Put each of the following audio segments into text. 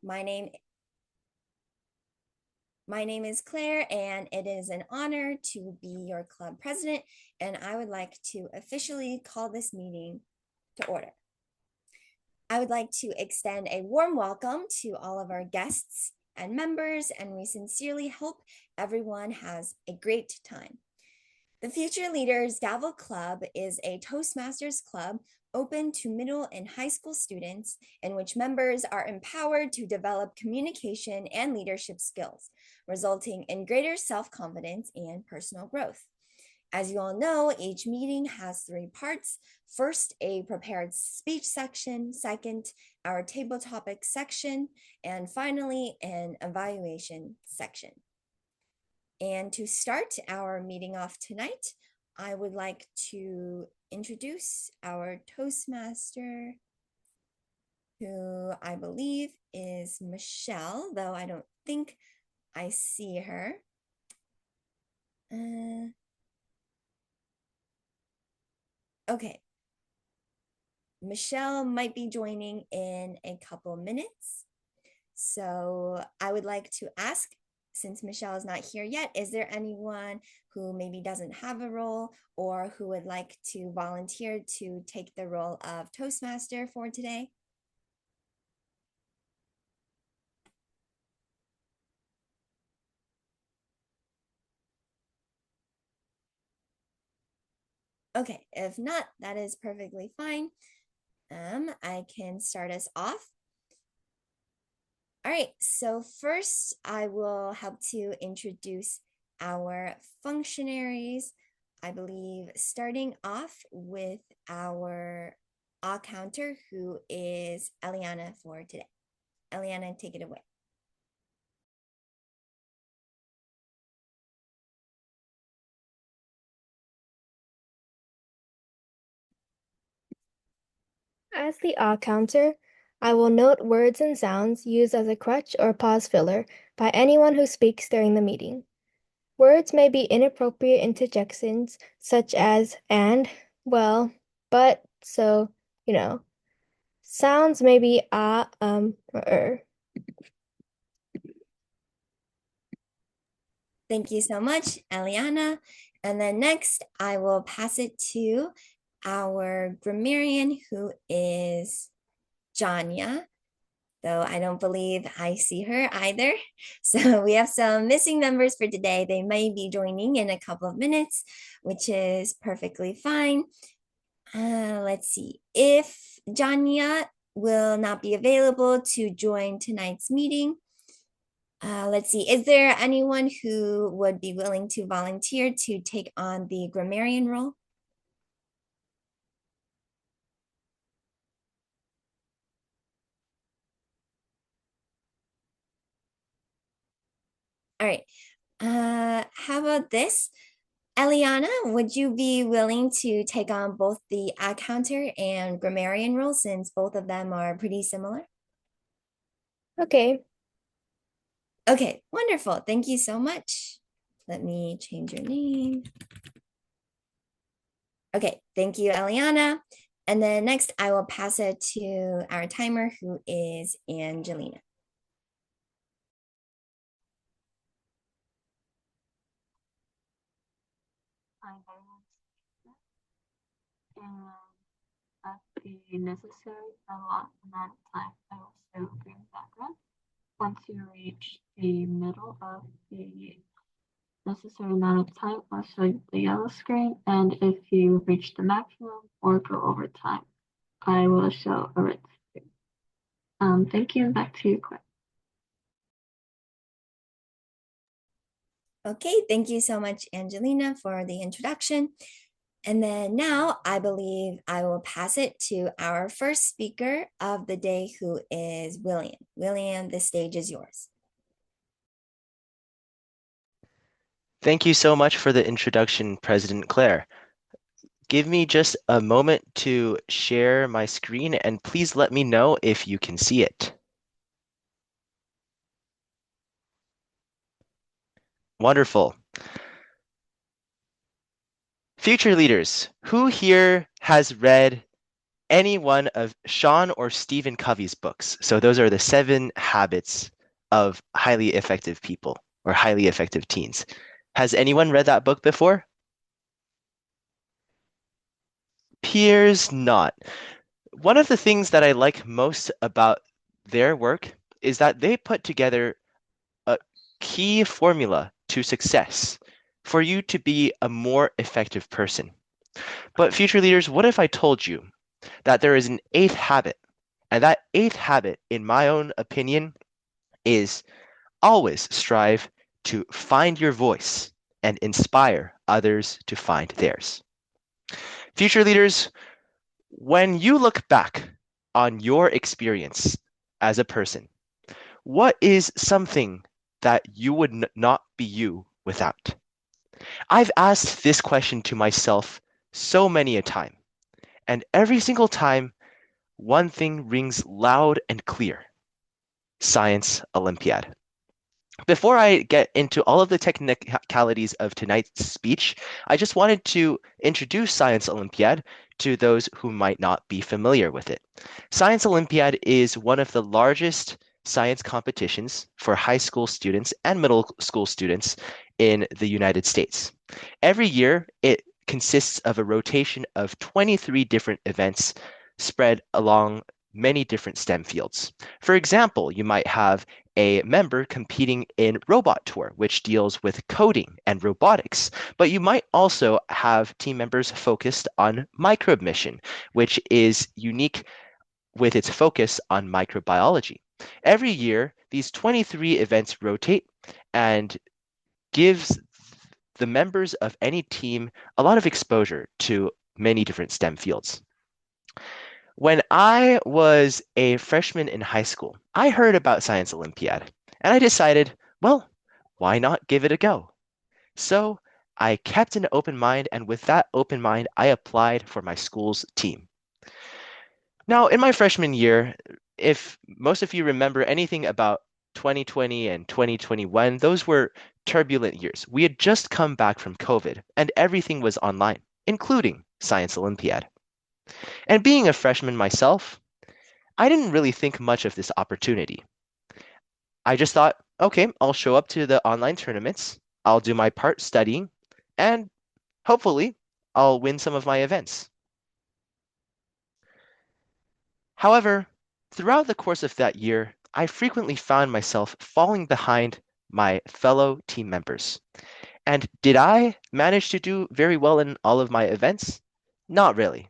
My name is Claire, and it is an honor to be your club president, and I would like to officially call this meeting to order. I would like to extend a warm welcome to all of our guests and members, and we sincerely hope everyone has a great time. The Future Leaders Gavel Club is a Toastmasters club open to middle and high school students, in which members are empowered to develop communication and leadership skills, resulting in greater self-confidence and personal growth. As you all know, each meeting has 3 parts. First, a prepared speech section. Second, our table topic section. And finally, an evaluation section. And to start our meeting off tonight, I would like to introduce our Toastmaster, who I believe is Michelle, though I don't think I see her. Okay. Michelle might be joining in a couple minutes. So I would like to ask, since Michelle is not here yet, is there anyone who maybe doesn't have a role or who would like to volunteer to take the role of Toastmaster for today? Okay, if not, that is perfectly fine. I can start us off. All right, so first I will help to introduce our functionaries. I believe starting off with our counter, who is Eliana for today. Eliana, take it away. As the counter, I will note words and sounds used as a crutch or pause filler by anyone who speaks during the meeting. Words may be inappropriate interjections such as and, well, but, so, Sounds may be or. Thank you so much, Eliana. And then next, I will pass it to our grammarian, who is Janya, though I don't believe I see her either. So we have some missing members for today. They may be joining in a couple of minutes, which is perfectly fine. Let's see. If Janya will not be available to join tonight's meeting, let's see. Is there anyone who would be willing to volunteer to take on the grammarian role? All right. How about this? Eliana, would you be willing to take on both the ad counter and grammarian role, since both of them are pretty similar? Okay. Okay, wonderful. Thank you so much. Let me change your name. Okay, thank you, Eliana. And then next, I will pass it to our timer, who is Angelina. And at the necessary amount of time, I will show green background. Once you reach the middle of the necessary amount of time, I'll show you the yellow screen. And if you reach the maximum or go over time, I will show a red screen. Thank you. Back to you, Claire. Okay, thank you so much, Angelina, for the introduction. And then now I believe I will pass it to our first speaker of the day, who is William. William, the stage is yours. Thank you so much for the introduction, President Claire. Give me just a moment to share my screen, and please let me know if you can see it. Wonderful. Future leaders, who here has read any one of Sean or Stephen Covey's books. So those are the 7 habits of highly effective people or highly effective teens. Has anyone read that book before? Peers not. One of the things that I like most about their work is that they put together a key formula to success for you to be a more effective person. But future leaders, what if I told you that there is an 8th habit? And that 8th habit, in my own opinion, is always strive to find your voice and inspire others to find theirs. Future leaders, when you look back on your experience as a person, what is something that you would not be you without? I've asked this question to myself so many a time, and every single time, one thing rings loud and clear: Science Olympiad. Before I get into all of the technicalities of tonight's speech, I just wanted to introduce Science Olympiad to those who might not be familiar with it. Science Olympiad is one of the largest science competitions for high school students and middle school students in the United States. Every year, it consists of a rotation of 23 different events spread along many different STEM fields. For example, you might have a member competing in Robot Tour, which deals with coding and robotics. But you might also have team members focused on Microbe Mission, which is unique with its focus on microbiology. Every year, these 23 events rotate and gives the members of any team a lot of exposure to many different STEM fields. When I was a freshman in high school, I heard about Science Olympiad, and I decided, well, why not give it a go? So I kept an open mind, and with that open mind, I applied for my school's team. Now, in my freshman year, if most of you remember anything about 2020 and 2021, those were turbulent years. We had just come back from COVID, and everything was online, including Science Olympiad. And being a freshman myself, I didn't really think much of this opportunity. I just thought, okay, I'll show up to the online tournaments, I'll do my part studying, and hopefully I'll win some of my events. However, throughout the course of that year, I frequently found myself falling behind my fellow team members. And did I manage to do very well in all of my events? Not really.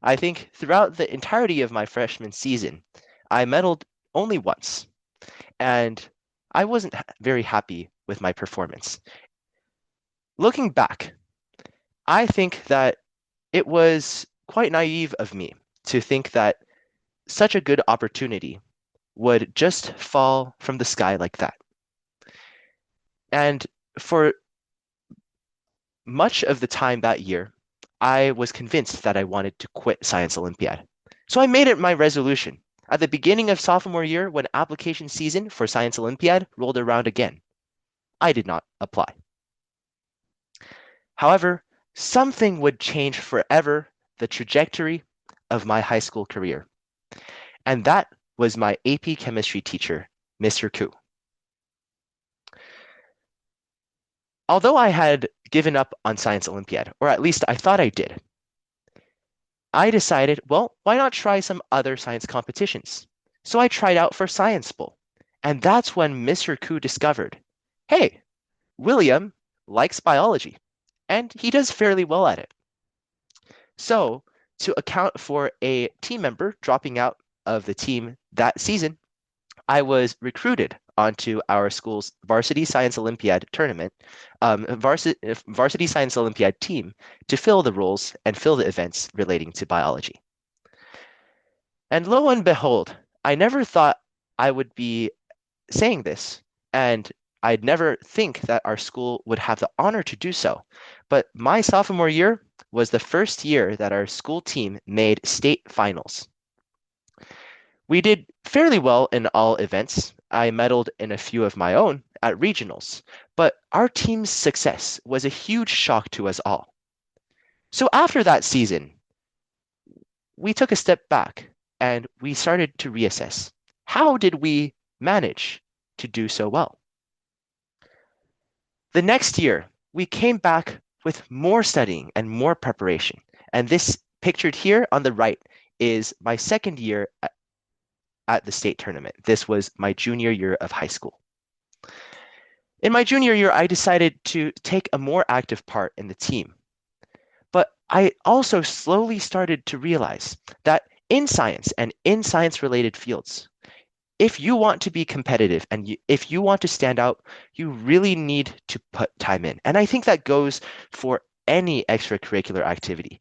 I think throughout the entirety of my freshman season, I medaled only once, and I wasn't very happy with my performance. Looking back, I think that it was quite naive of me to think that such a good opportunity would just fall from the sky like that. And for much of the time that year, I was convinced that I wanted to quit Science Olympiad. So I made it my resolution. At the beginning of sophomore year, when application season for Science Olympiad rolled around again, I did not apply. However, something would change forever the trajectory of my high school career. And that was my AP chemistry teacher, Mr. Koo. Although I had given up on Science Olympiad, or at least I thought I did, I decided, well, why not try some other science competitions? So I tried out for Science Bowl. And that's when Mr. Koo discovered, hey, William likes biology, and he does fairly well at it. So, to account for a team member dropping out of the team that season, I was recruited onto our school's Varsity Science Olympiad tournament, Varsity Science Olympiad team to fill the roles and fill the events relating to biology. And lo and behold, I never thought I would be saying this, and I'd never think that our school would have the honor to do so. But my sophomore year was the first year that our school team made state finals. We did fairly well in all events. I medaled in a few of my own at regionals, but our team's success was a huge shock to us all. So after that season, we took a step back and we started to reassess. How did we manage to do so well? The next year, we came back with more studying and more preparation. And this pictured here on the right is my second year at the state tournament. This was my junior year of high school. In my junior year, I decided to take a more active part in the team. But I also slowly started to realize that in science and in science-related fields, if you want to be competitive and if you want to stand out, you really need to put time in. And I think that goes for any extracurricular activity.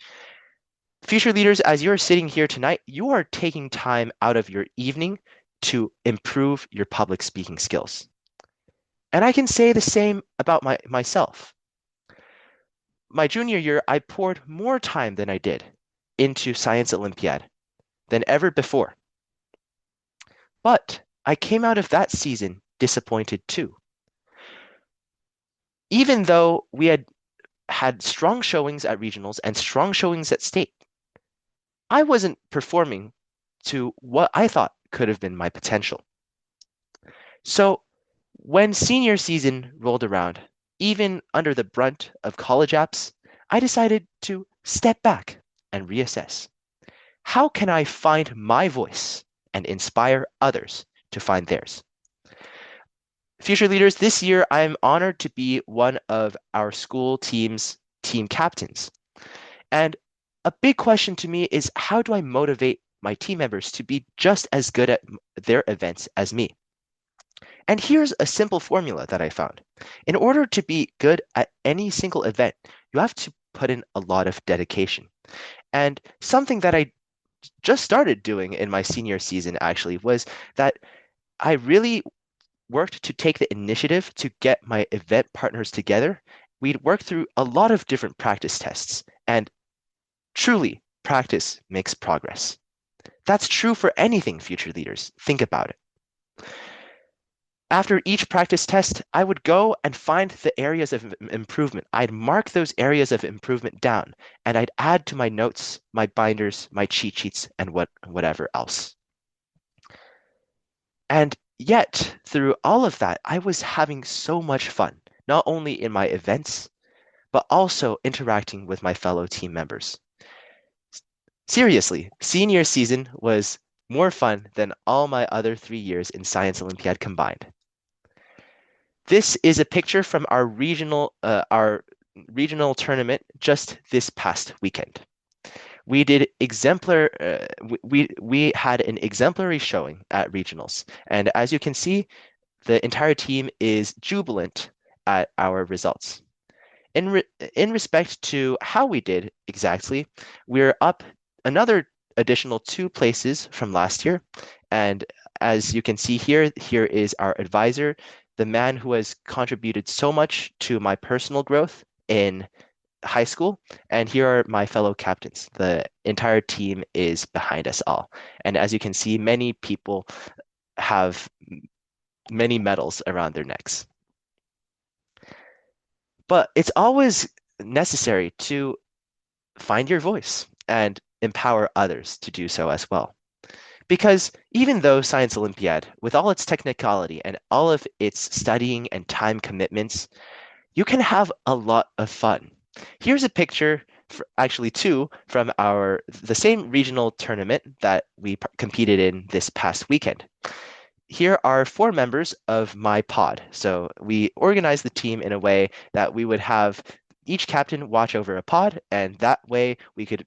Future leaders, as you're sitting here tonight, you are taking time out of your evening to improve your public speaking skills. And I can say the same about myself. My junior year, I poured more time than I did into Science Olympiad than ever before. But I came out of that season disappointed too. Even though we had strong showings at regionals and strong showings at state, I wasn't performing to what I thought could have been my potential. So when senior season rolled around, even under the brunt of college apps, I decided to step back and reassess. How can I find my voice and inspire others to find theirs? Future leaders, this year I'm honored to be one of our school team's team captains. And a big question to me is, how do I motivate my team members to be just as good at their events as me? And here's a simple formula that I found. In order to be good at any single event, you have to put in a lot of dedication. And something that I just started doing in my senior season actually was that I really worked to take the initiative to get my event partners together. We'd work through a lot of different practice tests, and truly, practice makes progress. That's true for anything, future leaders. Think about it. After each practice test, I would go and find the areas of improvement. I'd mark those areas of improvement down, and I'd add to my notes, my binders, my cheat sheets, and whatever else. And yet, through all of that, I was having so much fun, not only in my events, but also interacting with my fellow team members. Seriously, senior season was more fun than all my other 3 years in Science Olympiad combined. This is a picture from our regional tournament just this past weekend. We did we had an exemplary showing at regionals, and as you can see, the entire team is jubilant at our results. In respect to how we did exactly, we're up another additional 2 places from last year, and as you can see here, here is our advisor, the man who has contributed so much to my personal growth in high school, and here are my fellow captains. The entire team is behind us all. And as you can see, many people have many medals around their necks. But it's always necessary to find your voice and empower others to do so as well. Because even though Science Olympiad, with all its technicality and all of its studying and time commitments, you can have a lot of fun. Here's a picture, actually 2, from the same regional tournament that we competed in this past weekend. Here are 4 members of my pod. So we organized the team in a way that we would have each captain watch over a pod, and that way we could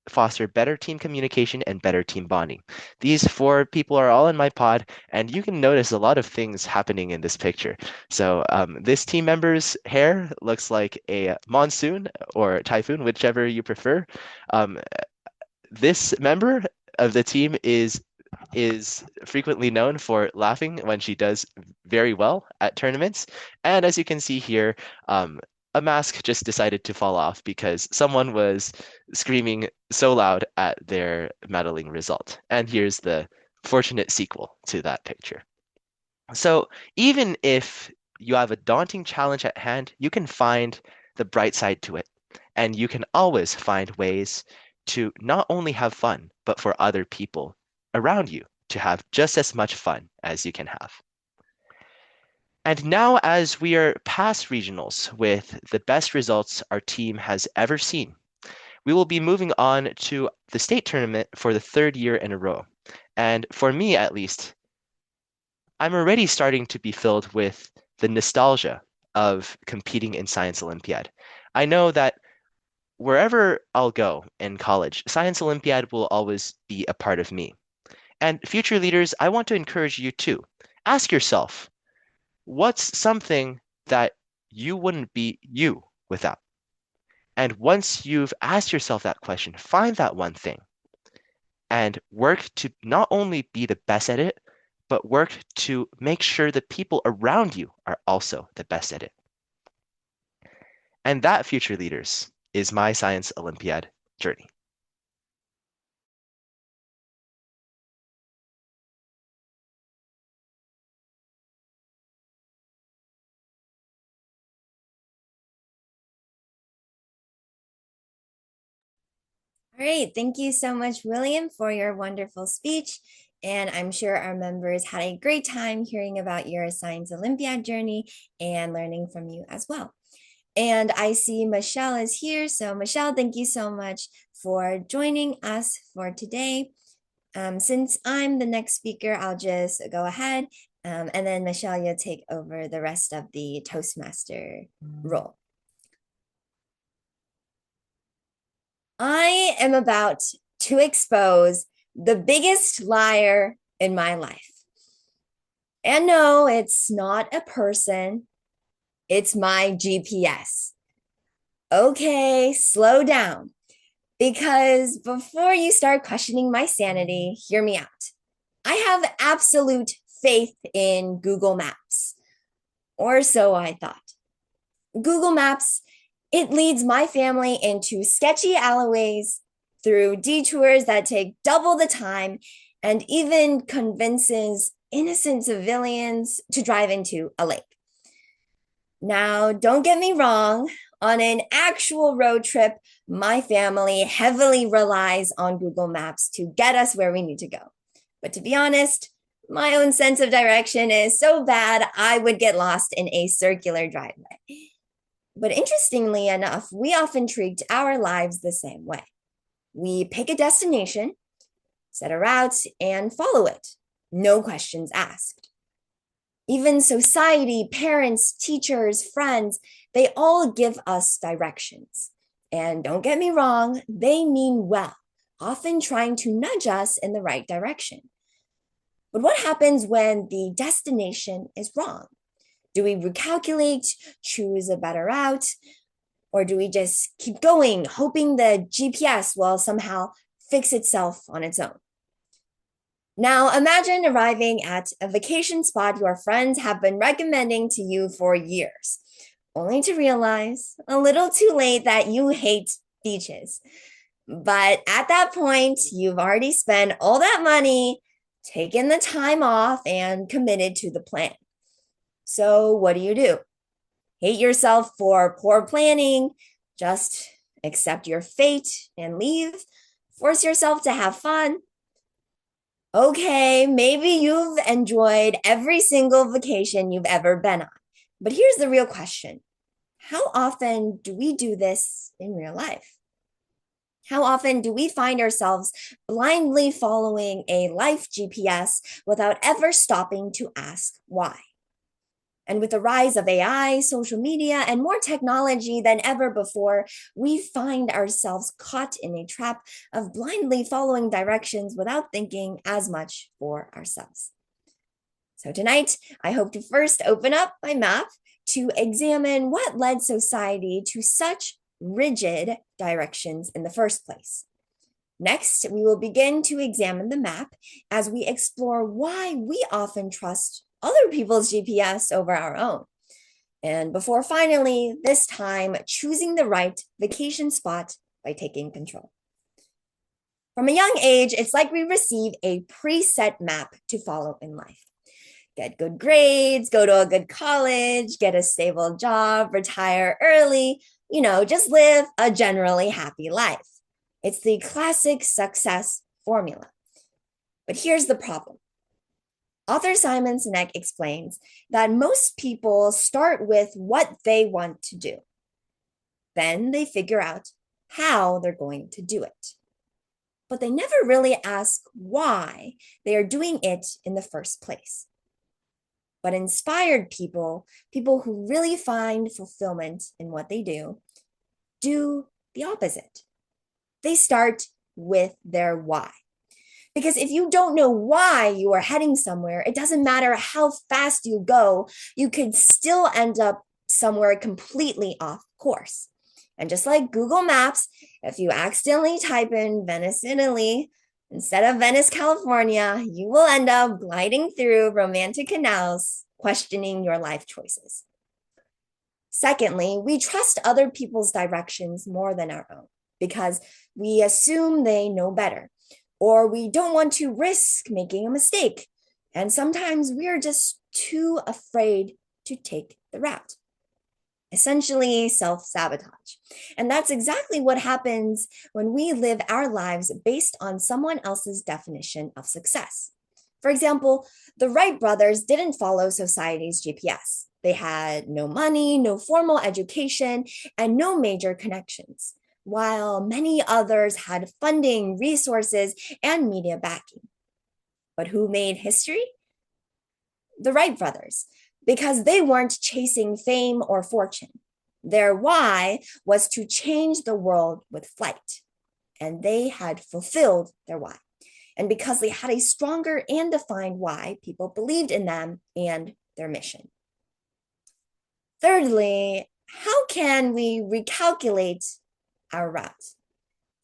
foster better team communication and better team bonding. These 4 people are all in my pod, and you can notice a lot of things happening in this picture. So this team member's hair looks like a monsoon or typhoon, whichever you prefer. This member of the team is frequently known for laughing when she does very well at tournaments. And as you can see here, a mask just decided to fall off because someone was screaming so loud at their medaling result. And here's the fortunate sequel to that picture. So even if you have a daunting challenge at hand, you can find the bright side to it. And you can always find ways to not only have fun, but for other people around you to have just as much fun as you can have. And now, as we are past regionals with the best results our team has ever seen, we will be moving on to the state tournament for the third year in a row. And for me, at least, I'm already starting to be filled with the nostalgia of competing in Science Olympiad. I know that wherever I'll go in college, Science Olympiad will always be a part of me. And future leaders, I want to encourage you too. Ask yourself, what's something that you wouldn't be you without? And once you've asked yourself that question, find that one thing and work to not only be the best at it, but work to make sure the people around you are also the best at it. And that, future leaders, is my Science Olympiad journey. All right, thank you so much, William, for your wonderful speech. And I'm sure our members had a great time hearing about your Science Olympiad journey and learning from you as well. And I see Michelle is here. So Michelle, thank you so much for joining us for today. Since I'm the next speaker, I'll just go ahead and then Michelle, you'll take over the rest of the Toastmaster role. I am about to expose the biggest liar in my life. And no, it's not a person, it's my GPS. Okay, slow down. Because before you start questioning my sanity, hear me out. I have absolute faith in Google Maps, or so I thought. Google Maps, it leads my family into sketchy alleyways, through detours that take double the time, and even convinces innocent civilians to drive into a lake. Now, don't get me wrong, on an actual road trip, my family heavily relies on Google Maps to get us where we need to go. But to be honest, my own sense of direction is so bad, I would get lost in a circular driveway. But interestingly enough, we often treat our lives the same way. We pick a destination, set a route, and follow it. No questions asked. Even society, parents, teachers, friends, they all give us directions. And don't get me wrong, they mean well, often trying to nudge us in the right direction. But what happens when the destination is wrong? Do we recalculate, choose a better route, or do we just keep going, hoping the GPS will somehow fix itself on its own? Now, imagine arriving at a vacation spot your friends have been recommending to you for years, only to realize a little too late that you hate beaches. But at that point, you've already spent all that money, taken the time off, and committed to the plan. So what do? Hate yourself for poor planning, just accept your fate and leave, force yourself to have fun? Okay, maybe you've enjoyed every single vacation you've ever been on. But here's the real question. How often do we do this in real life? How often do we find ourselves blindly following a life GPS without ever stopping to ask why? And with the rise of AI, social media, and more technology than ever before, we find ourselves caught in a trap of blindly following directions without thinking as much for ourselves. So tonight, I hope to first open up my map to examine what led society to such rigid directions in the first place. Next, we will begin to examine the map as we explore why we often trust other people's GPS over our own. And before finally, this time, choosing the right vacation spot by taking control. From a young age, it's like we receive a preset map to follow in life. Get good grades, go to a good college, get a stable job, retire early, just live a generally happy life. It's the classic success formula. But here's the problem. Author Simon Sinek explains that most people start with what they want to do. Then they figure out how they're going to do it. But they never really ask why they are doing it in the first place. But inspired people, people who really find fulfillment in what they do the opposite. They start with their why. Because if you don't know why you are heading somewhere, it doesn't matter how fast you go, you could still end up somewhere completely off course. And just like Google Maps, if you accidentally type in Venice, Italy, instead of Venice, California, you will end up gliding through romantic canals, questioning your life choices. Secondly, we trust other people's directions more than our own because we assume they know better, or we don't want to risk making a mistake. And sometimes we're just too afraid to take the route. Essentially, self-sabotage. And that's exactly what happens when we live our lives based on someone else's definition of success. For example, the Wright brothers didn't follow society's GPS. They had no money, no formal education, and no major connections, while many others had funding, resources, and media backing. But who made history? The Wright brothers, because they weren't chasing fame or fortune. Their why was to change the world with flight, and they had fulfilled their why. And because they had a stronger and defined why, people believed in them and their mission. Thirdly, how can we recalculate our route?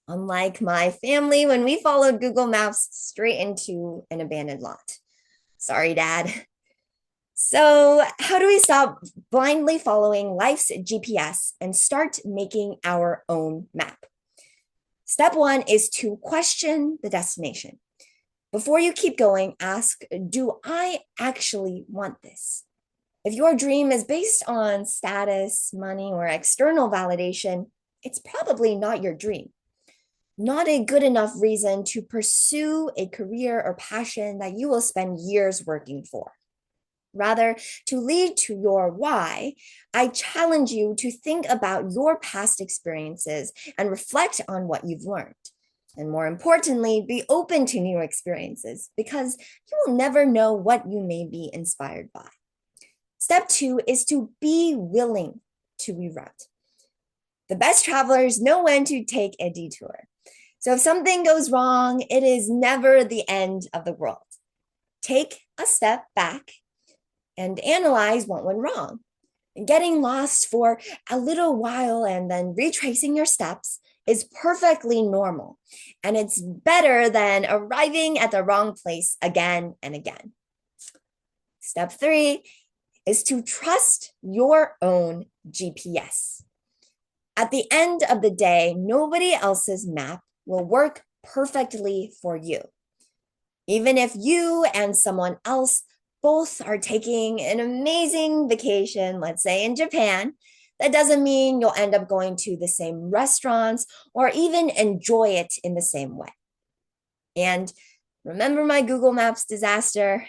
Unlike my family, when we followed Google Maps straight into an abandoned lot. Sorry, Dad. So, how do we stop blindly following life's GPS and start making our own map? Step one is to question the destination. Before you keep going, ask, do I actually want this? If your dream is based on status, money, or external validation, it's probably not your dream. Not a good enough reason to pursue a career or passion that you will spend years working for. Rather, to lead to your why, I challenge you to think about your past experiences and reflect on what you've learned. And more importantly, be open to new experiences because you will never know what you may be inspired by. Step two is to be willing to reroute. The best travelers know when to take a detour. So if something goes wrong, it is never the end of the world. Take a step back and analyze what went wrong. Getting lost for a little while and then retracing your steps is perfectly normal. And it's better than arriving at the wrong place again and again. Step three is to trust your own GPS. At the end of the day, nobody else's map will work perfectly for you. Even if you and someone else both are taking an amazing vacation, let's say in Japan, that doesn't mean you'll end up going to the same restaurants or even enjoy it in the same way. And remember my Google Maps disaster?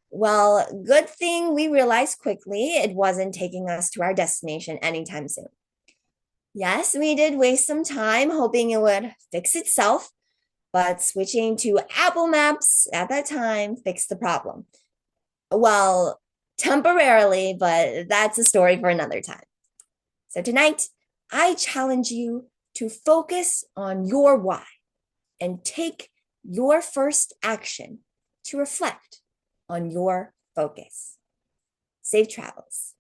Well, good thing we realized quickly it wasn't taking us to our destination anytime soon. Yes, we did waste some time hoping it would fix itself, but switching to Apple Maps at that time fixed the problem. Well, temporarily, but that's a story for another time. So tonight, I challenge you to focus on your why and take your first action to reflect on your focus. Safe travels.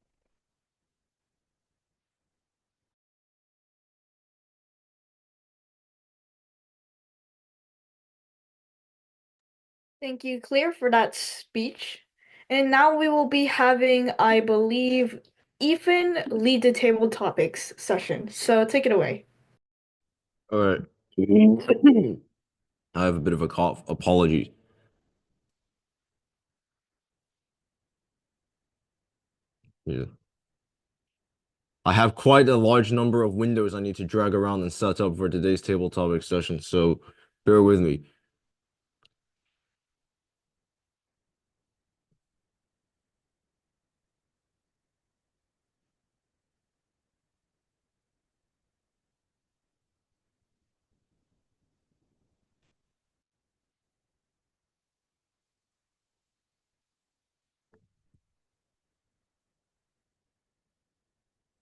Thank you, Claire, for that speech. And now we will be having, I believe, Ethan lead the table topics session. So take it away. All right. I have a bit of a cough. Apologies. Yeah. I have quite a large number of windows I need to drag around and set up for today's table topic session, so bear with me.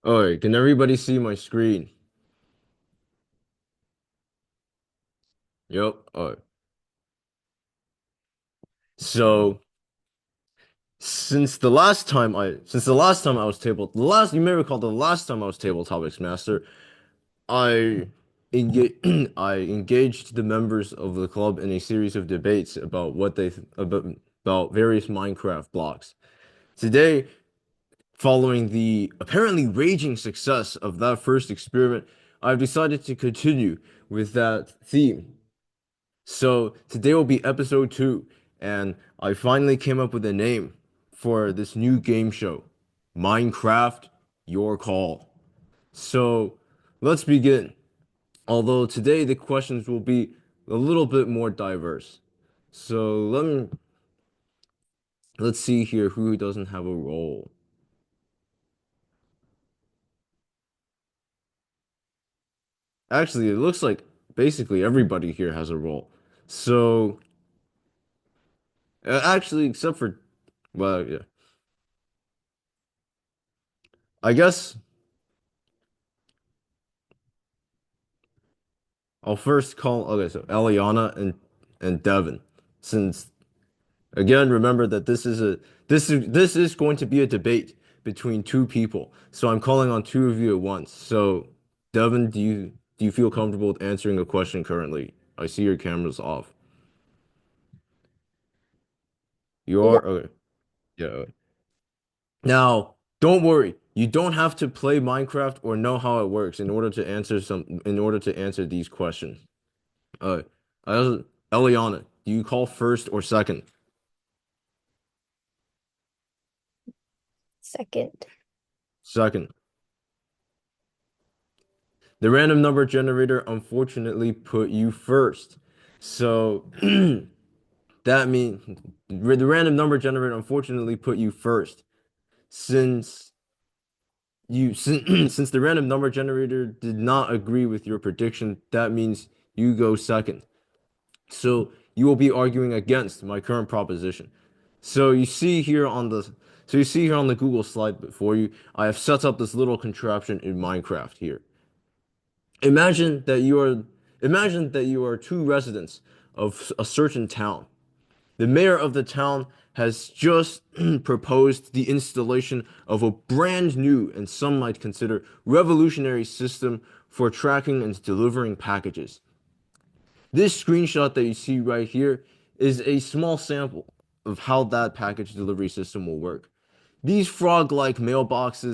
All right, can everybody see my screen? Yep. All right. So since the last time I was you may recall the last time I was table topics master, I I engaged the members of the club in a series of debates about about various Minecraft blocks. Today, following the apparently raging success of that first experiment, I've decided to continue with that theme. So today will be episode 2, and I finally came up with a name for this new game show, Minecraft Your Call. So let's begin. Although today the questions will be a little bit more diverse. So let's see here who doesn't have a role. Actually, it looks like basically everybody here has a role. So actually, except for, well, yeah, I guess I'll first call. Okay, so Eliana and Devin, since again, remember that this is going to be a debate between two people. So I'm calling on two of you at once. So Devin, do you feel comfortable with answering a question currently? I see your camera's off. You Yeah. are? Okay. Yeah. Okay. Now, don't worry. You don't have to play Minecraft or know how it works in order to answer these questions. Uh, Eliana, do you call first or second? Second. Second. The random number generator unfortunately put you first. So that means the random number generator unfortunately put you first. Since since the random number generator did not agree with your prediction, that means you go second. So you will be arguing against my current proposition. So you see here on the Google slide before you, I have set up this little contraption in Minecraft here. Imagine that you are imagine that you are two residents of a certain town. The mayor of the town has just proposed the installation of a brand new and some might consider revolutionary system for tracking and delivering packages. This screenshot that you see right here is a small sample of how that package delivery system will work. These frog-like mailbox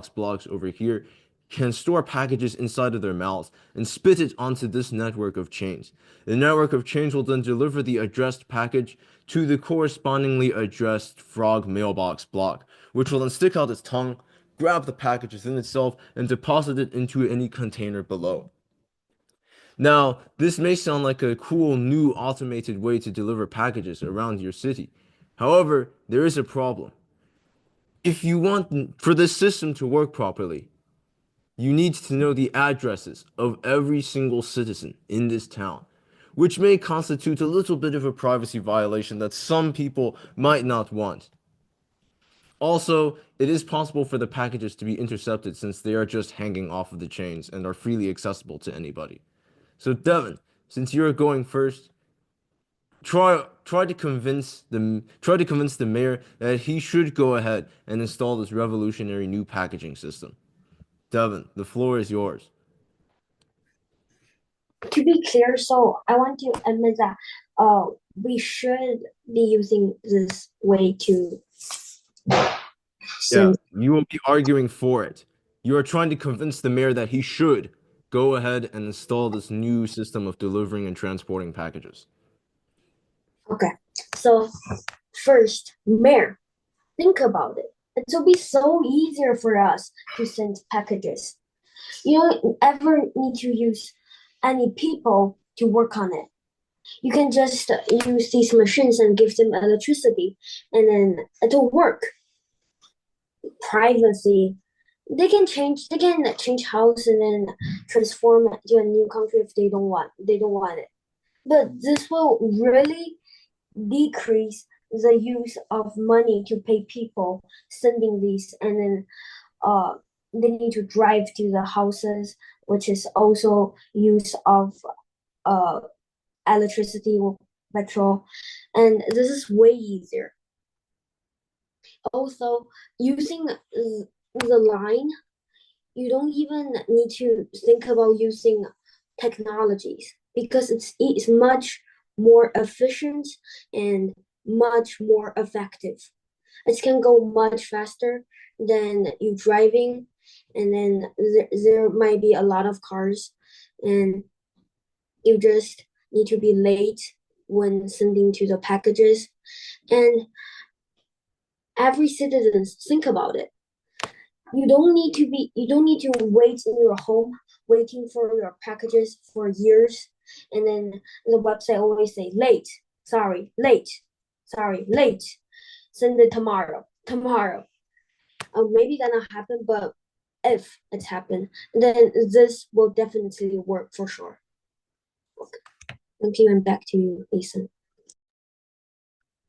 blocks over here can store packages inside of their mouths and spit it onto this network of chains. The network of chains will then deliver the addressed package to the correspondingly addressed frog mailbox block, which will then stick out its tongue, grab the package within itself, and deposit it into any container below. Now, this may sound like a cool new automated way to deliver packages around your city. However, there is a problem. If you want for this system to work properly, you need to know the addresses of every single citizen in this town, which may constitute a little bit of a privacy violation that some people might not want. Also, it is possible for the packages to be intercepted since they are just hanging off of the chains and are freely accessible to anybody. So, Devin, since you're going first, try to convince the mayor that he should go ahead and install this revolutionary new packaging system. Devin, the floor is yours. To be clear, so I want to admit that we should be using this way to Yeah, send. you will be arguing for it. You are trying to convince the mayor that he should go ahead and install this new system of delivering and transporting packages. Okay, so first, Mayor, think about it. It will be so easier for us to send packages. You don't ever need to use any people to work on it. You can just use these machines and give them electricity, and then it'll work. Privacy. They can change house and then transform it to a new country if they don't want it. But this will really decrease the use of money to pay people sending these, and then they need to drive to the houses, which is also use of uh electricity or petrol, and this is way easier. Also, using the line, you don't even need to think about using technologies because it's much more efficient and much more effective. It can go much faster than you driving, and then there might be a lot of cars, and you just need to be late when sending to the packages. And every citizen think about it. You don't need to wait in your home waiting for your packages for years, and then the website always say late, sorry, late, sorry, late, send it tomorrow. Maybe that not happen, but if it's happened, then this will definitely work for sure. Thank you, and back to you, Ethan.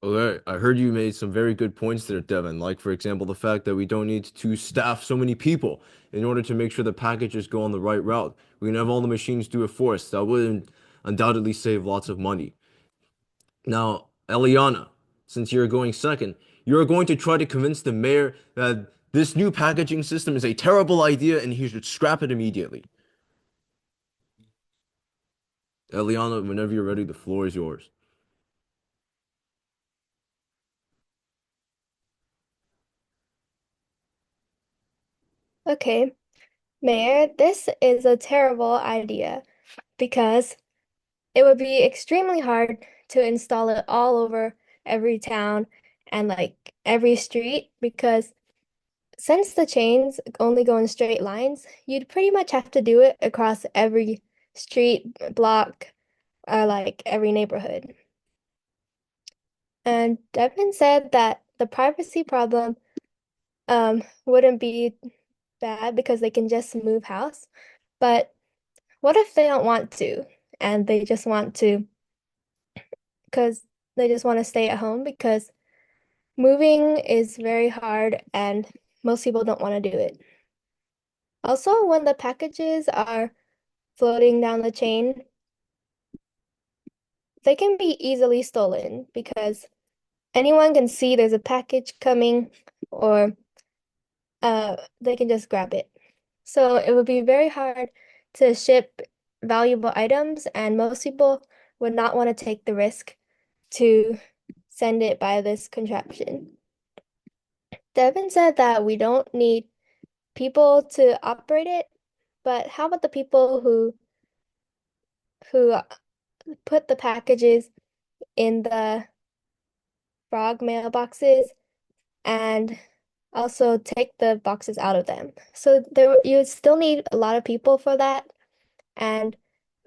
Okay, I heard you made some very good points there, Devin. Like, for example, the fact that we don't need to staff so many people in order to make sure the packages go on the right route. We can have all the machines do it for us. That would undoubtedly save lots of money. Now, Eliana, since you're going second, you're going to try to convince the mayor that this new packaging system is a terrible idea and he should scrap it immediately. Eliana, whenever you're ready, the floor is yours. Okay, Mayor, this is a terrible idea because it would be extremely hard to install it all over every town and like every street because since the chains only go in straight lines, you'd pretty much have to do it across every street, block, or like every neighborhood. And Devin said that the privacy problem wouldn't be bad because they can just move house. But what if they don't want to and they just want to because they just want to stay at home because moving is very hard and most people don't want to do it. Also, when the packages are floating down the chain, they can be easily stolen because anyone can see there's a package coming or they can just grab it. So it would be very hard to ship valuable items, and most people would not want to take the risk to send it by this contraption. Devin said that we don't need people to operate it, but how about the people who put the packages in the frog mailboxes and also take the boxes out of them? So you would still need a lot of people for that, and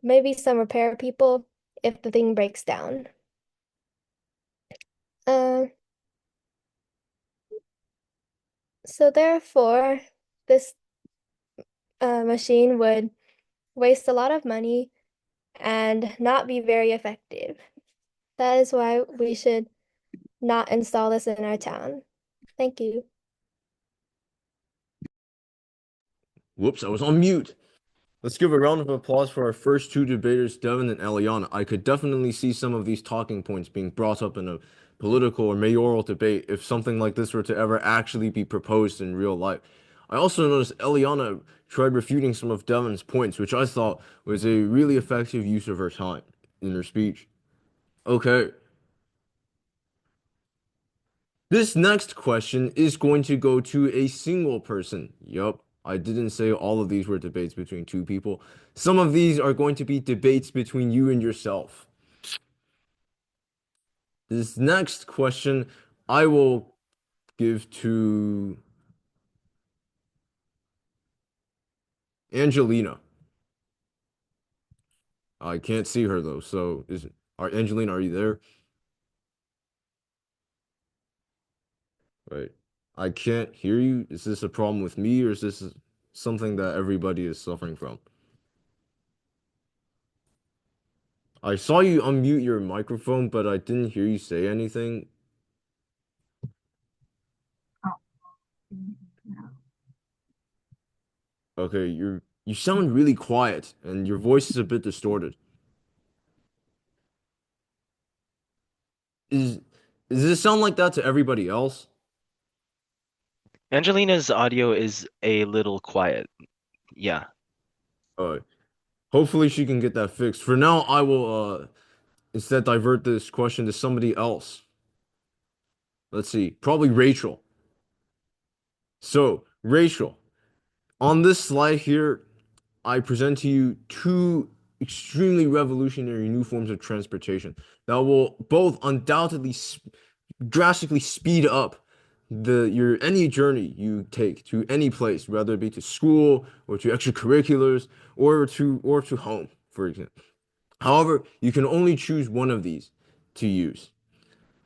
maybe some repair people if the thing breaks down. Uh, so therefore, this machine would waste a lot of money and not be very effective. That is why we should not install this in our town. Thank you. Whoops, I was on mute. Let's give a round of applause for our first two debaters, Devin and Eliana. I could definitely see some of these talking points being brought up in a political or mayoral debate if something like this were to ever actually be proposed in real life. I also noticed Eliana tried refuting some of Devin's points, which I thought was a really effective use of her time in her speech. Okay. This next question is going to go to a single person. Yup, I didn't say all of these were debates between two people. Some of these are going to be debates between you and yourself. This next question, I will give to Angelina. I can't see her though, so Angelina, are you there? Right. I can't hear you. Is this a problem with me, or is this something that everybody is suffering from? I saw you unmute your microphone, but I didn't hear you say anything. Oh, no. Okay, you sound really quiet and your voice is a bit distorted. Is does it sound like that to everybody else? Angelina's audio is a little quiet. Yeah. Uh, Hopefully she can get that fixed. For now, I will instead divert this question to somebody else. Let's see, probably Rachel. So, Rachel, on this slide here, I present to you two extremely revolutionary new forms of transportation that will both undoubtedly drastically speed up your any journey you take to any place, whether it be to school or to extracurriculars or to home, for example. However, you can only choose one of these to use.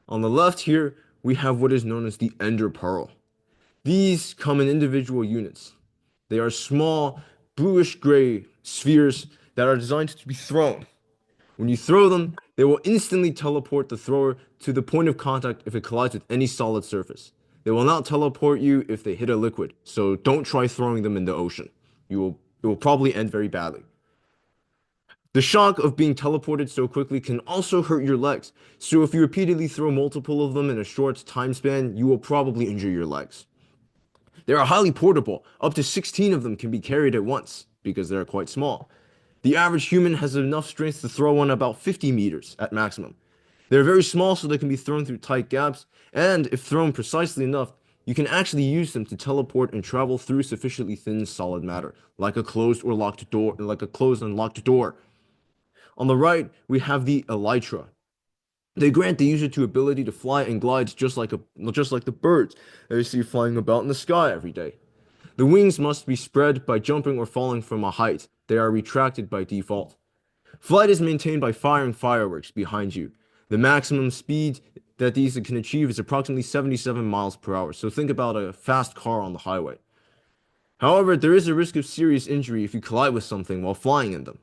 On the left here, we have what is known as the Ender Pearl. These come in individual units. They are small, bluish gray spheres that are designed to be thrown. When you throw them, they will instantly teleport the thrower to the point of contact if it collides with any solid surface. They will not teleport you if they hit a liquid, so don't try throwing them in the ocean. It will probably end very badly. The shock of being teleported so quickly can also hurt your legs, so if you repeatedly throw multiple of them in a short time span, you will probably injure your legs. They are highly portable. Up to 16 of them can be carried at once because they are quite small. The average human has enough strength to throw one about 50 meters at maximum. They're very small, so they can be thrown through tight gaps, and if thrown precisely enough, you can actually use them to teleport and travel through sufficiently thin solid matter, like a closed and locked door. On the right, we have the elytra. They grant the user to ability to fly and glide just like the birds that you see flying about in the sky every day. The wings must be spread by jumping or falling from a height. They are retracted by default. Flight is maintained by firing fireworks behind you. The maximum speed that these can achieve is approximately 77 miles per hour. So think about a fast car on the highway. However, there is a risk of serious injury if you collide with something while flying in them.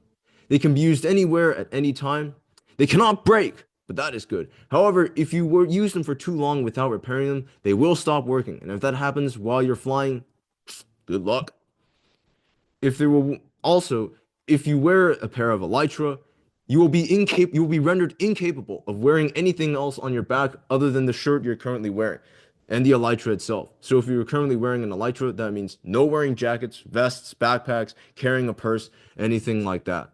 They can be used anywhere at any time. They cannot break, but that is good. However, if you use them for too long without repairing them, they will stop working. And if that happens while you're flying, good luck. If there will also, if you wear a pair of elytra, you will be rendered incapable of wearing anything else on your back other than the shirt you're currently wearing and the elytra itself. So if you're currently wearing an elytra, that means no wearing jackets, vests, backpacks, carrying a purse, anything like that.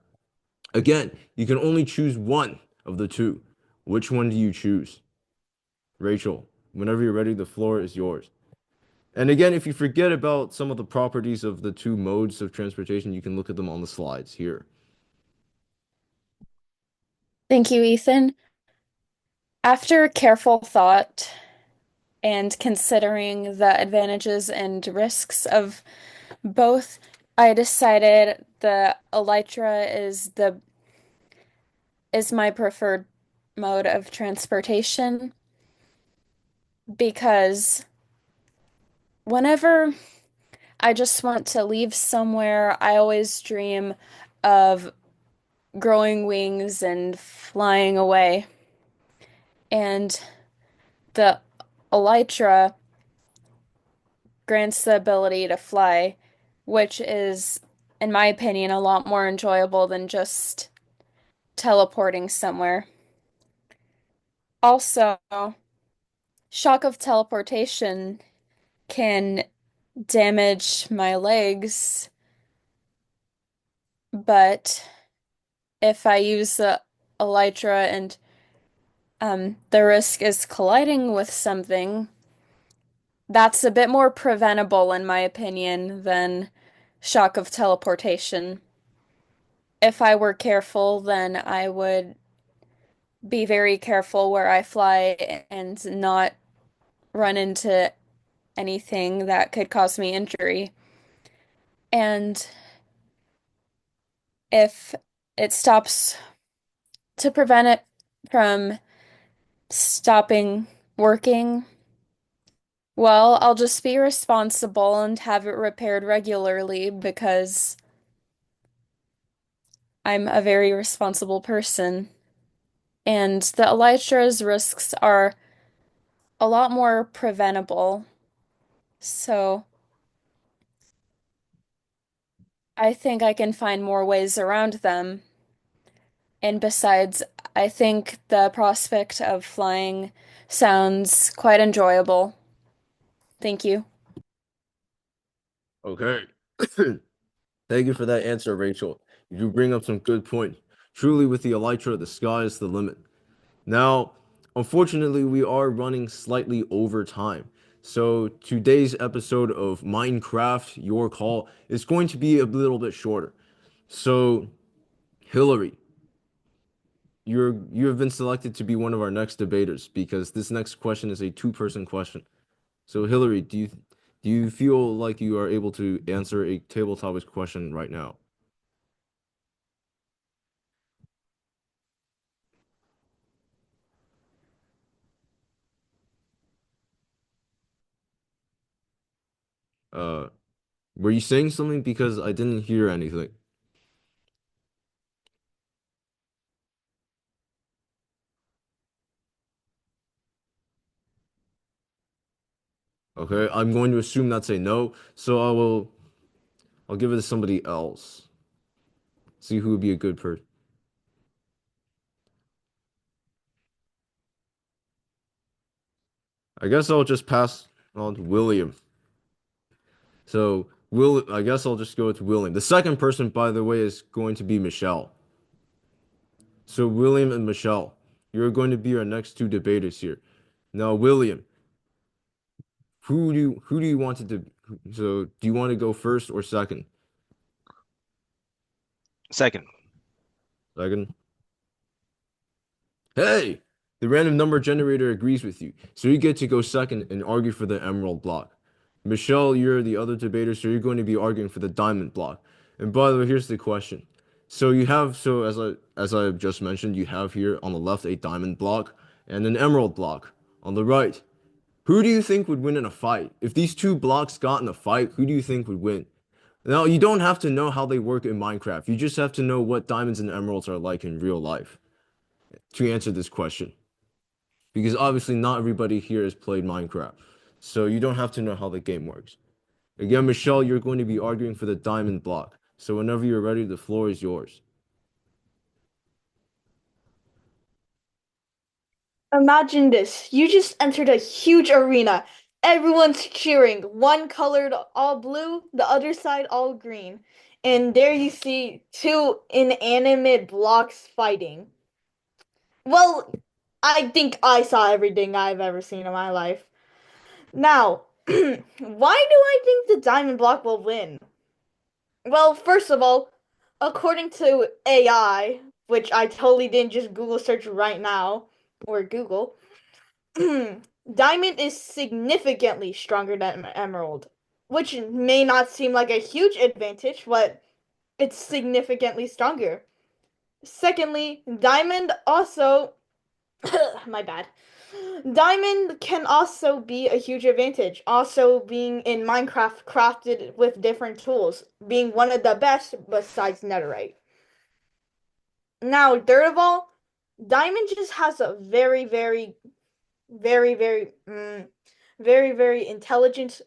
Again, you can only choose one of the two. Which one do you choose? Rachel, whenever you're ready, the floor is yours. And again, if you forget about some of the properties of the two modes of transportation, you can look at them on the slides here. Thank you, Ethan. After careful thought and considering the advantages and risks of both, I decided the elytra is my preferred mode of transportation because whenever I just want to leave somewhere, I always dream of growing wings and flying away. And the elytra grants the ability to fly, which is, in my opinion, a lot more enjoyable than just teleporting somewhere. Also, shock of teleportation can damage my legs, but if I use the elytra and the risk is colliding with something, that's a bit more preventable, in my opinion, than shock of teleportation. If I were careful, then I would be very careful where I fly and not run into anything that could cause me injury. And if it stops to prevent it from stopping working, well, I'll just be responsible and have it repaired regularly because I'm a very responsible person. And the elytra's risks are a lot more preventable. So I think I can find more ways around them. And besides, I think the prospect of flying sounds quite enjoyable. Thank you. Okay. Thank you for that answer, Rachel. You do bring up some good points. Truly, with the elytra, the sky is the limit. Now, unfortunately, we are running slightly over time. So today's episode of Minecraft, Your Call, is going to be a little bit shorter. So, Hillary, you have been selected to be one of our next debaters because this next question is a two-person question. So, Hillary, do you feel like you are able to answer a table topics question right now? Uh, were you saying something because I didn't hear anything? Okay, I'm going to assume that's a no, so I'll give it to somebody else. See who would be a good person. I guess I'll just pass on to William. So I guess I'll just go to William. The second person, by the way, is going to be Michelle. So William and Michelle, you're going to be our next two debaters here. Now, William, who do you want to so do you want to go first or second? Second. Second. Hey, the random number generator agrees with you, so you get to go second and argue for the emerald block. Michelle, you're the other debater, so you're going to be arguing for the diamond block. And by the way, here's the question. So as I just mentioned, you have here on the left a diamond block and an emerald block on the right. Who do you think would win in a fight? If these two blocks got in a fight, who do you think would win? Now, you don't have to know how they work in Minecraft. You just have to know what diamonds and emeralds are like in real life to answer this question. Because obviously not everybody here has played Minecraft. So you don't have to know how the game works. Again, Michelle, you're going to be arguing for the diamond block. So whenever you're ready, the floor is yours. Imagine this. You just entered a huge arena. Everyone's cheering. One colored all blue, the other side all green. And there you see two inanimate blocks fighting. Well, I think I saw everything I've ever seen in my life. Now, why do I think the diamond block will win? Well, first of all, according to AI, which I totally didn't just Google search right now, or Google, diamond is significantly stronger than emerald, which may not seem like a huge advantage, but it's significantly stronger. Secondly, diamond also my bad. Diamond can also be a huge advantage. Also, being in Minecraft crafted with different tools, being one of the best besides netherite. Now, third of all, Diamond just has a very, very, very, very, very intelligent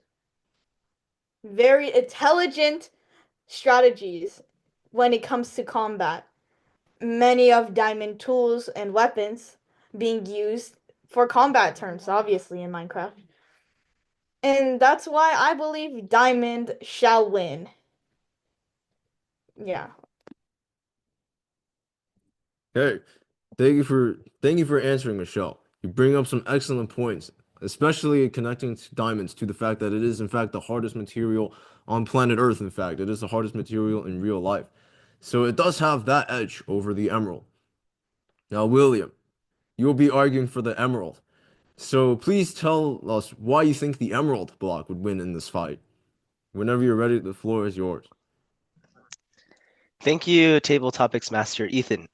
strategies when it comes to combat. Many of Diamond tools and weapons being used for combat terms, obviously, in Minecraft. And that's why I believe Diamond shall win. Yeah. Hey, thank you for answering, Michelle. You bring up some excellent points, especially connecting diamonds to the fact that it is in fact the hardest material on planet Earth. In fact, it is the hardest material in real life. So it does have that edge over the emerald. Now, William, you'll be arguing for the emerald. So please tell us why you think the Emerald block would win in this fight. Whenever you're ready, the floor is yours. Thank you, Table Topics Master Ethan.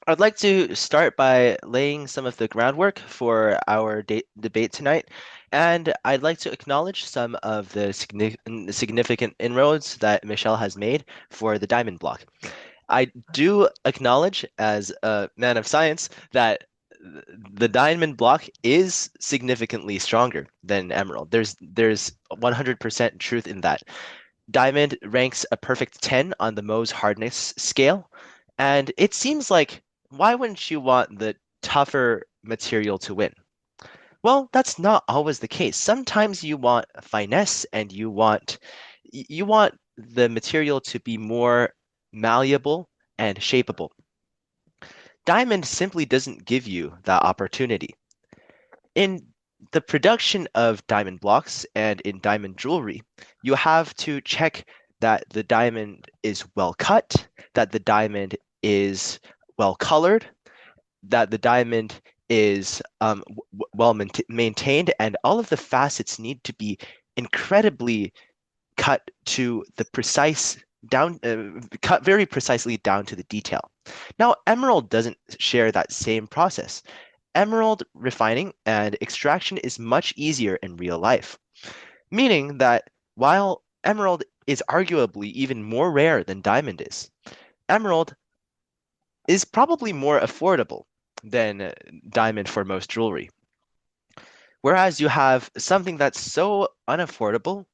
I'd like to start by laying some of the groundwork for our debate tonight, and I'd like to acknowledge some of the significant inroads that Michelle has made for the diamond block. I do acknowledge, as a man of science, that the diamond block is significantly stronger than emerald. There's 100% truth in that. Diamond ranks a perfect 10 on the Mohs hardness scale, and it seems like, why wouldn't you want the tougher material to win? Well, that's not always the case. Sometimes you want finesse and you want the material to be more malleable and shapeable. Diamond simply doesn't give you that opportunity. In the production of diamond blocks and in diamond jewelry, you have to check that the diamond is well cut, that the diamond is well colored, that the diamond is well maintained, and all of the facets need to be incredibly cut to the precise cut very precisely down to the detail. Now, emerald doesn't share that same process. Emerald refining and extraction is much easier in real life, meaning that while emerald is arguably even more rare than diamond is, emerald is probably more affordable than diamond for most jewelry. Whereas you have something that's so unaffordable,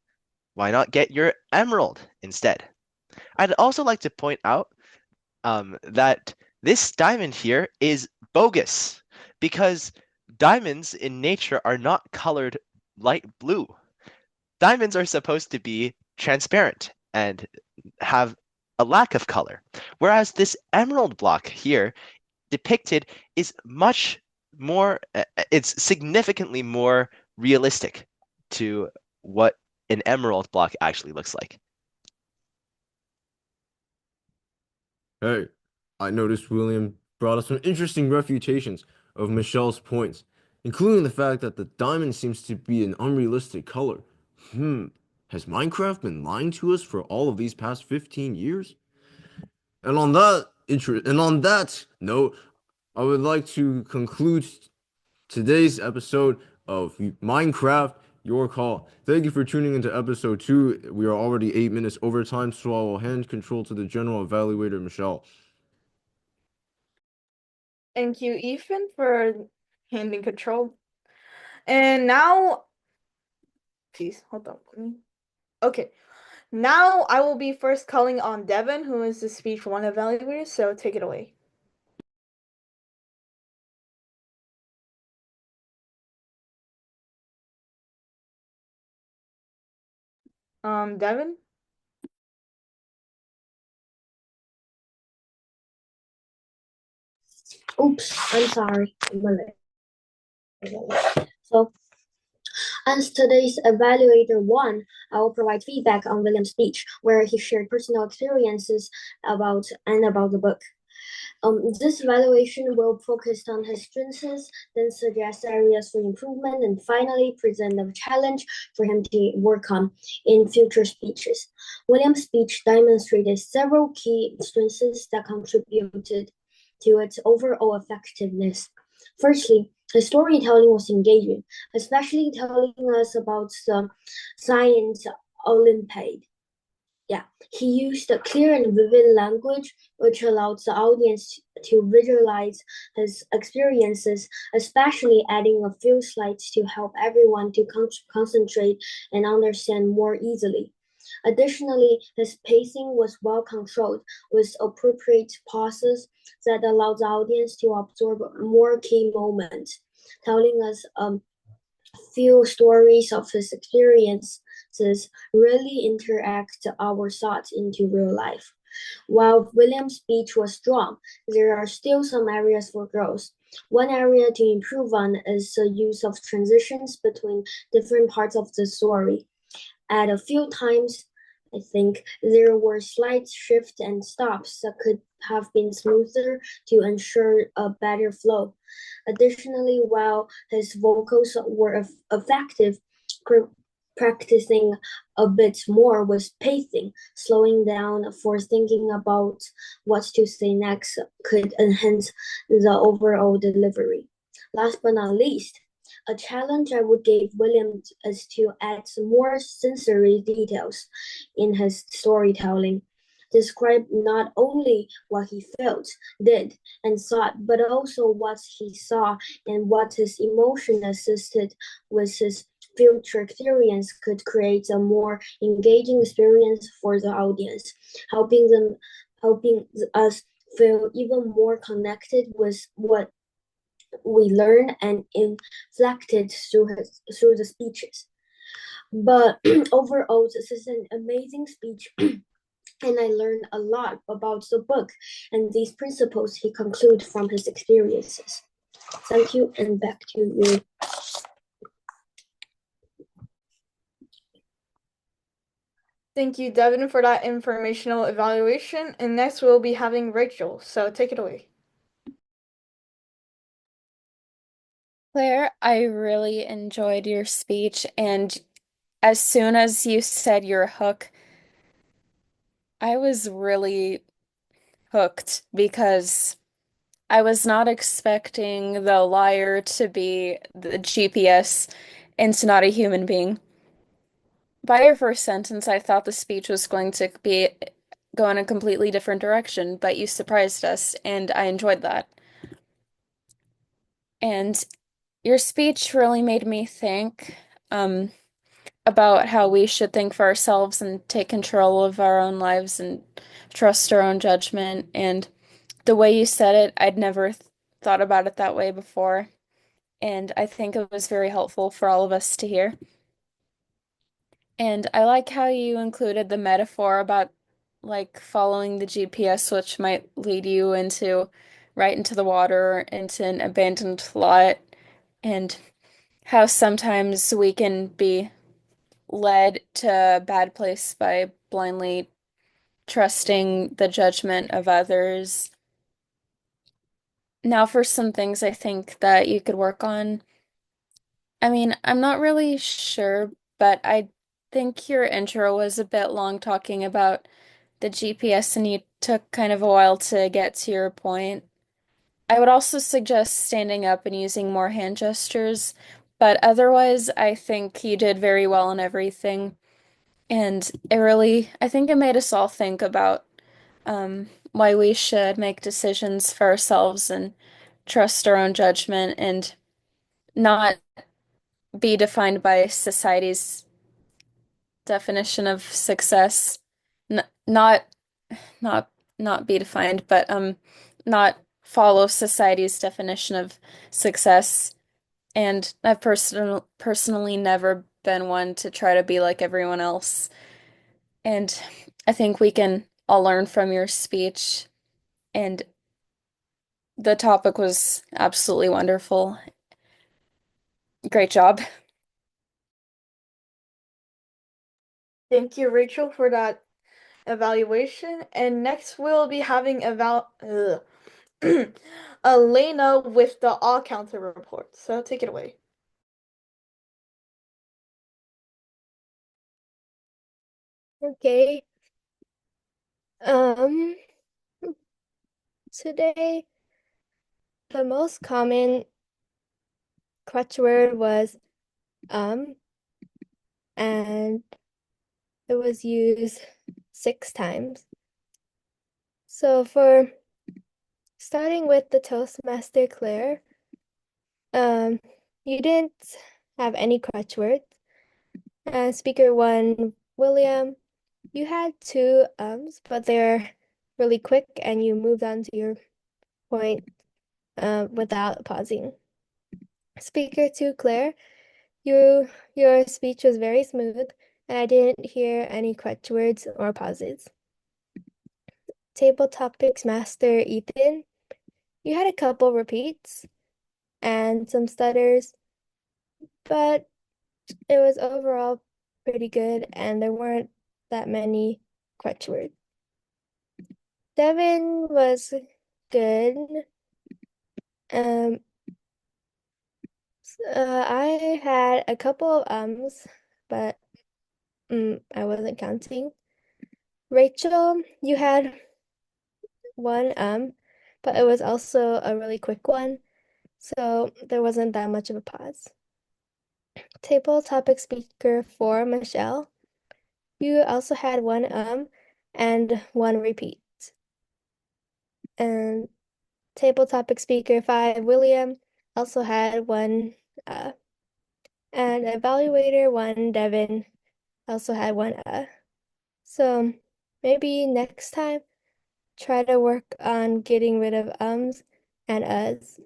why not get your emerald instead? I'd also like to point out that this diamond here is bogus because diamonds in nature are not colored light blue. Diamonds are supposed to be transparent and have a lack of color, whereas this emerald block here depicted is much more, it's significantly more realistic to what an emerald block actually looks like. Hey, I noticed William brought up some interesting refutations of Michelle's points, including the fact that the diamond seems to be an unrealistic color. Has Minecraft been lying to us for all of these past 15 years? And on that note, I would like to conclude today's episode of Minecraft Your Call. Thank you for tuning into episode 2. We are already 8 minutes over time, so I will hand control to the general evaluator, Michelle. Thank you, Ethan, for handing control. And now, please hold on. Okay, now I will be first calling on Devin, who is the speech one evaluator. So take it away. Devin. Oops, I'm sorry. So, as today's evaluator one, I will provide feedback on William's speech, where he shared personal experiences about the book. This evaluation will focus on his strengths, then suggest areas for improvement, and finally present a challenge for him to work on in future speeches. William's speech demonstrated several key strengths that contributed to its overall effectiveness. Firstly, his storytelling was engaging, especially telling us about the Science Olympiad. Yeah, he used a clear and vivid language, which allowed the audience to visualize his experiences, especially adding a few slides to help everyone to concentrate and understand more easily. Additionally, his pacing was well controlled, with appropriate pauses that allowed the audience to absorb more key moments, telling us few stories of his experiences really interact our thoughts into real life. While William's speech was strong, there are still some areas for growth. One area to improve on is the use of transitions between different parts of the story. At a few times, I think there were slight shifts and stops that could have been smoother to ensure a better flow. Additionally, while his vocals were effective, practicing a bit more with pacing, slowing down for thinking about what to say next could enhance the overall delivery. Last but not least, a challenge I would give William is to add more sensory details in his storytelling. Describe not only what he felt, did, and thought, but also what he saw and what his emotion assisted with his future experience could create a more engaging experience for the audience, helping us feel even more connected with what we learn and inflected through the speeches. But overall, this is an amazing speech. And I learned a lot about the book and these principles he concludes from his experiences. Thank you, and back to you. Thank you, Devin, for that informational evaluation. And next we'll be having Rachel, so take it away. Claire, I really enjoyed your speech, and as soon as you said your hook, I was really hooked because I was not expecting the liar to be the GPS and to not a human being. By your first sentence, I thought the speech was going to be go in a completely different direction, but you surprised us, and I enjoyed that. And your speech really made me think about how we should think for ourselves and take control of our own lives and trust our own judgment. And the way you said it, I'd never thought about it that way before. And I think it was very helpful for all of us to hear. And I like how you included the metaphor about like following the GPS, which might lead you into right into the water, into an abandoned lot, and how sometimes we can be led to a bad place by blindly trusting the judgment of others. Now, for some things I think that you could work on. I mean, I'm not really sure, but I think your intro was a bit long talking about the GPS and you took kind of a while to get to your point. I would also suggest standing up and using more hand gestures, but otherwise, I think you did very well in everything. And I think it made us all think about why we should make decisions for ourselves and trust our own judgment and not be defined by society's definition of success. N not not not be defined, but not follow society's definition of success. And I've personally never been one to try to be like everyone else. And I think we can all learn from your speech. And the topic was absolutely wonderful. Great job. Thank you, Rachel, for that evaluation. And next we'll be having Elena with the all counter report. So take it away. Okay. Today the most common crutch word was and it was used 6 times. So for starting with the Toastmaster Claire, you didn't have any crutch words. Speaker 1, William, you had 2 but they're really quick and you moved on to your point without pausing. Speaker 2, Claire, your speech was very smooth and I didn't hear any crutch words or pauses. Table Topics Master Ethan, you had a couple repeats and some stutters, but it was overall pretty good and there weren't that many crutch words. Devin was good. I had a couple of but I wasn't counting. Rachel, you had one but it was also a really quick one, so there wasn't that much of a pause. Table topic speaker 4, Michelle. You also had one and one repeat. And table topic speaker 5, William, also had one and evaluator 1, Devin, also had one So maybe next time try to work on getting rid of ums and uhs.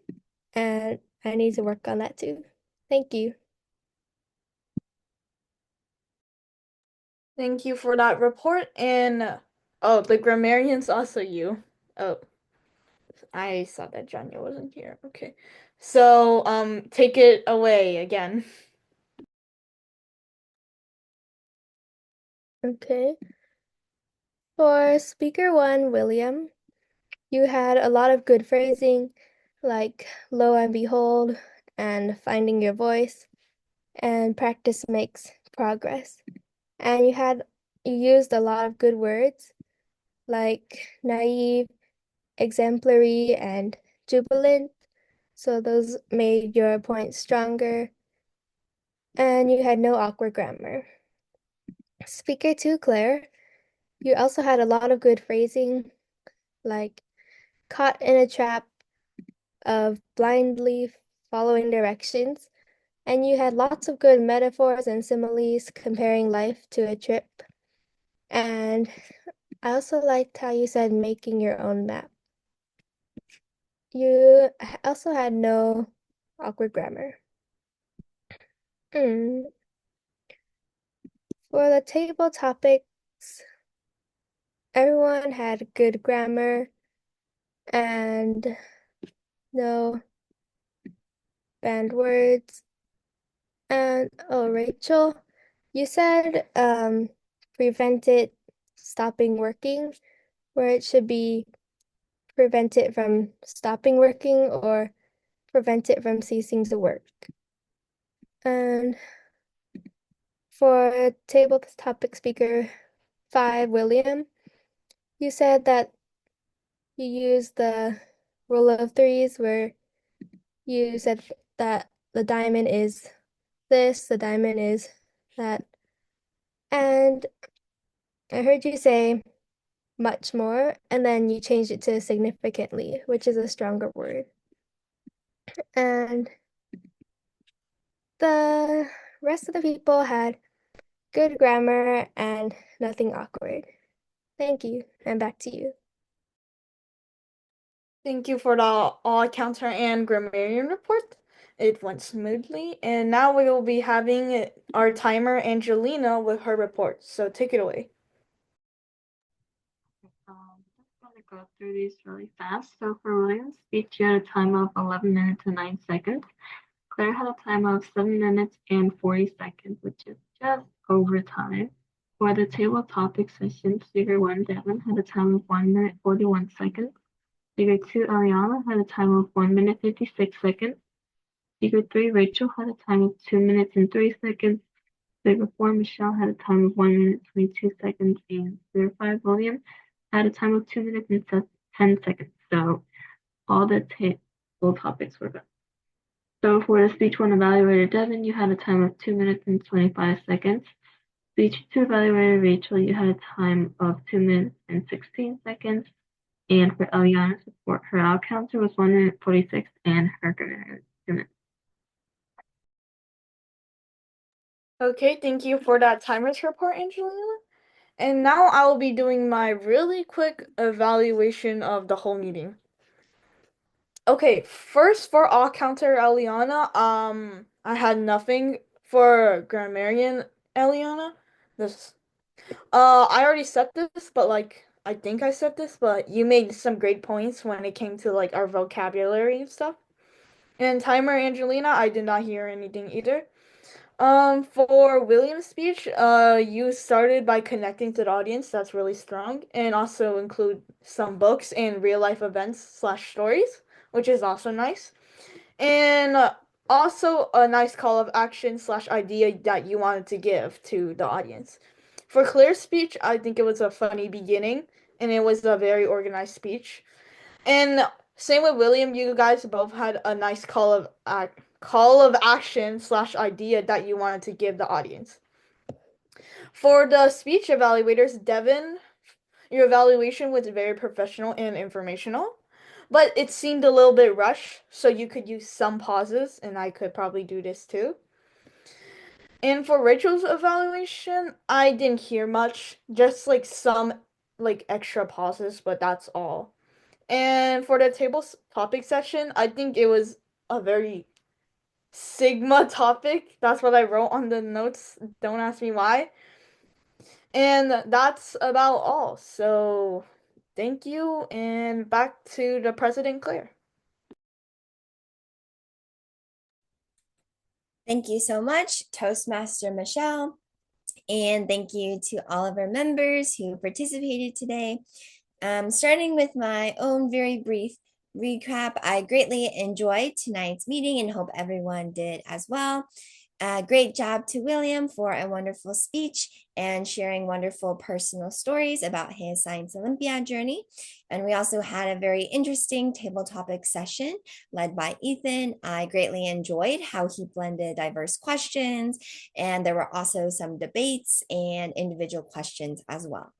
And I need to work on that too. Thank you. Thank you for that report. And oh, the grammarian's also you. Oh, I saw that Janya wasn't here. Okay. So, take it away again. Okay. For speaker 1, William, you had a lot of good phrasing, like lo and behold, and finding your voice, and practice makes progress. And you used a lot of good words, like naive, exemplary, and jubilant. So those made your point stronger. And you had no awkward grammar. Speaker 2, Claire, you also had a lot of good phrasing, like caught in a trap of blindly following directions, and you had lots of good metaphors and similes comparing life to a trip. And I also liked how you said making your own map. You also had no awkward grammar. For the table topics, everyone had good grammar and no banned words. And oh, Rachel, you said prevent it stopping working, where it should be prevent it from stopping working or prevent it from ceasing to work. And for table topic speaker 5, William, you said that you used the rule of threes where you said that the diamond is this, the diamond is that. And I heard you say much more, and then you changed it to significantly, which is a stronger word. And the rest of the people had good grammar and nothing awkward. Thank you, and back to you. Thank you for the all counter and grammarian report. It went smoothly, and now we will be having our timer Angelina with her report. So take it away. Just gonna go through these really fast. So for William's speech, you had a time of 11 minutes and 9 seconds. Claire had a time of 7 minutes and 40 seconds, which is just over time. For the table topic session, speaker 1, Devin, had a time of 1 minute 41 seconds. Speaker 2, Aliana, had a time of 1 minute 56 seconds. Speaker 3, Rachel, had a time of 2 minutes and 3 seconds. Speaker 4, Michelle, had a time of 1 minute 22 seconds. And Speaker 5, William, had a time of 2 minutes and 10 seconds. So all the table topics were good. So for the speech 1 evaluator Devin, you had a time of 2 minutes and 25 seconds. Speech 2 evaluator Rachel, you had a time of 2 minutes and 16 seconds. And for Eliana's report, her out counter was 1 minute 46 and her grammar was 2 minutes. Okay, thank you for that timers report, Angelina. And now I will be doing my really quick evaluation of the whole meeting. Okay, first for all counter Eliana, I had nothing for grammarian Eliana. This I already said this, but like I think I said this, but you made some great points when it came to like our vocabulary and stuff. And timer Angelina, I did not hear anything either. For William's speech, you started by connecting to the audience. That's really strong, and also include some books and real life events slash stories, which is also nice. And also a nice call of action slash idea that you wanted to give to the audience. For Claire's speech, I think it was a funny beginning, and it was a very organized speech. And same with William, you guys both had a nice call of action slash idea that you wanted to give the audience. For the speech evaluators, Devin, your evaluation was very professional and informational, but it seemed a little bit rushed, so you could use some pauses, and I could probably do this too. And for Rachel's evaluation, I didn't hear much, just like some like extra pauses, but that's all. And for the table topic section, I think it was a very Sigma topic. That's what I wrote on the notes. Don't ask me why. And that's about all. So thank you, and back to the President Claire. Thank you so much, Toastmaster Michelle. And thank you to all of our members who participated today. Starting with my own very brief recap, I greatly enjoyed tonight's meeting and hope everyone did as well. Great job to William for a wonderful speech and sharing wonderful personal stories about his Science Olympiad journey. And we also had a very interesting table topic session led by Ethan. I greatly enjoyed how he blended diverse questions, and there were also some debates and individual questions as well.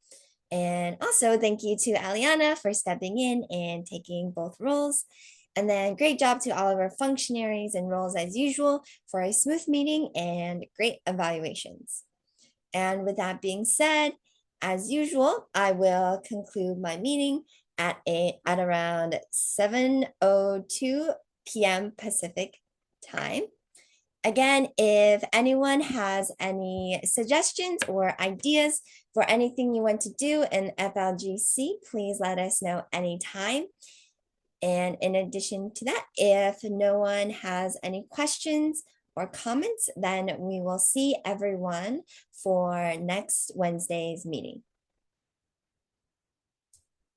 And also thank you to Aliana for stepping in and taking both roles. And then great job to all of our functionaries and roles as usual for a smooth meeting and great evaluations. And with that being said, as usual, I will conclude my meeting at around 7:02 p.m. Pacific time. Again, if anyone has any suggestions or ideas for anything you want to do in FLGC, please let us know anytime. And in addition to that, if no one has any questions or comments, then we will see everyone for next Wednesday's meeting.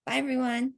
Bye, everyone.